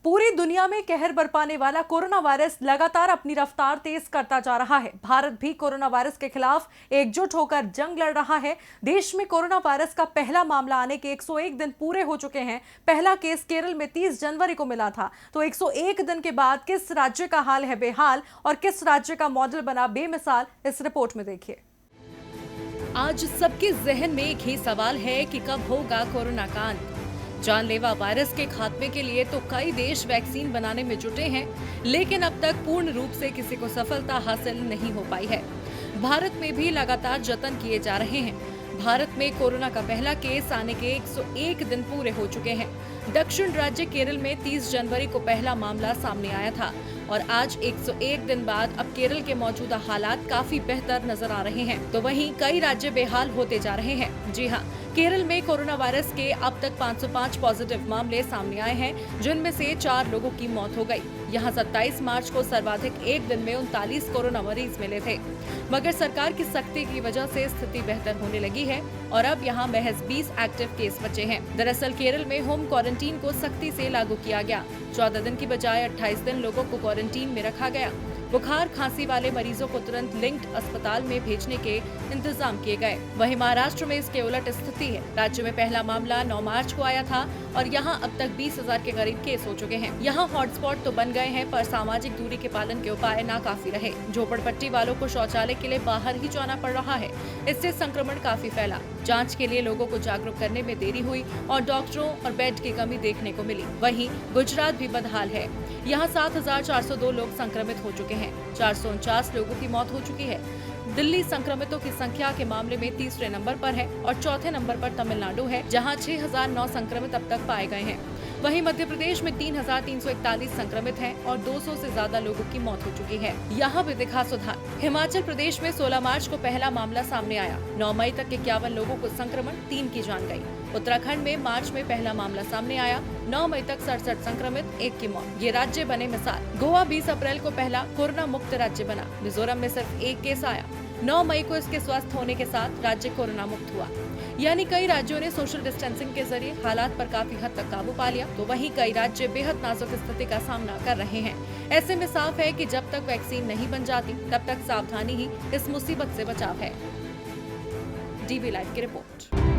पूरी दुनिया में कहर बरपाने वाला कोरोना वायरस लगातार अपनी रफ्तार तेज करता जा रहा है। भारत भी कोरोना वायरस के खिलाफ एकजुट होकर जंग लड़ रहा है। देश में कोरोना वायरस का पहला मामला आने के 101 दिन पूरे हो चुके हैं। पहला केस केरल में 30 जनवरी को मिला था। तो 101 दिन के बाद किस राज्य का हाल है बेहाल और किस राज्य का मॉडल बना बेमिसाल, इस रिपोर्ट में देखिए। आज सबके जहन में एक ही सवाल है कि कब होगा कोरोना का अंत। जानलेवा वायरस के खात्मे के लिए तो कई देश वैक्सीन बनाने में जुटे हैं, लेकिन अब तक पूर्ण रूप से किसी को सफलता हासिल नहीं हो पाई है। भारत में भी लगातार जतन किए जा रहे हैं। भारत में कोरोना का पहला केस आने के 101 दिन पूरे हो चुके हैं। दक्षिण राज्य केरल में 30 जनवरी को पहला मामला सामने आया था और आज 101 दिन बाद अब केरल के मौजूदा हालात काफी बेहतर नजर आ रहे हैं। तो वहीं कई राज्य बेहाल होते जा रहे हैं। जी हाँ, केरल में कोरोना वायरस के अब तक 505 पॉजिटिव मामले सामने आए हैं, जिनमें से 4 लोगों की मौत हो गई। यहाँ 27 मार्च को सर्वाधिक एक दिन में 39 कोरोना मरीज मिले थे, मगर सरकार की सख्ती की वजह से स्थिति बेहतर होने लगी है और अब यहाँ महज 20 एक्टिव केस बचे हैं। दरअसल केरल में होम क्वारंटीन को सख्ती से लागू किया गया। 14 दिन की बजाय 28 दिन लोगों को क्वारंटीन में रखा गया। बुखार खांसी वाले मरीजों को तुरंत लिंक्ड अस्पताल में भेजने के इंतजाम किए गए। वहीं महाराष्ट्र में इसके उलट स्थिति है। राज्य में पहला मामला 9 मार्च को आया था और यहां अब तक 20,000 के करीब केस हो चुके हैं। यहां हॉटस्पॉट तो बन गए हैं, पर सामाजिक दूरी के पालन के उपाय नाकाफी रहे। झोपड़पट्टी वालों को शौचालय के लिए बाहर ही जाना पड़ रहा है। इससे संक्रमण काफी फैला। जाँच के लिए लोगों को जागरूक करने में देरी हुई और डॉक्टरों और बेड की कमी देखने को मिली। वहीं गुजरात भी बदहाल है। यहाँ 7,402 लोग संक्रमित हो चुके हैं। 449 लोगों की मौत हो चुकी है। दिल्ली संक्रमितों की संख्या के मामले में तीसरे नंबर पर है और चौथे नंबर पर तमिलनाडु है, जहां 6,009 संक्रमित अब तक पाए गए हैं। वहीं मध्य प्रदेश में 3,341 संक्रमित हैं और 200 से ज्यादा लोगों की मौत हो चुकी है। यहाँ भी दिखा सुधार। हिमाचल प्रदेश में 16 मार्च को पहला मामला सामने आया। 9 मई तक 51 लोगों को संक्रमण, 3 की जान गई। उत्तराखंड में मार्च में पहला मामला सामने आया। 9 मई तक 67 संक्रमित, 1 की मौत। ये राज्य बने मिसाल। गोवा 20 अप्रैल को पहला कोरोना मुक्त राज्य बना। मिजोरम में सिर्फ 1 केस आया। 9 मई को इसके स्वस्थ होने के साथ राज्य कोरोना मुक्त हुआ। यानी कई राज्यों ने सोशल डिस्टेंसिंग के जरिए हालात पर काफी हद तक काबू पा लिया। तो वहीं कई राज्य बेहद नाजुक स्थिति का सामना कर रहे हैं। ऐसे में साफ है कि जब तक वैक्सीन नहीं बन जाती, तब तक सावधानी ही इस मुसीबत से बचाव है। DV लाइव की रिपोर्ट।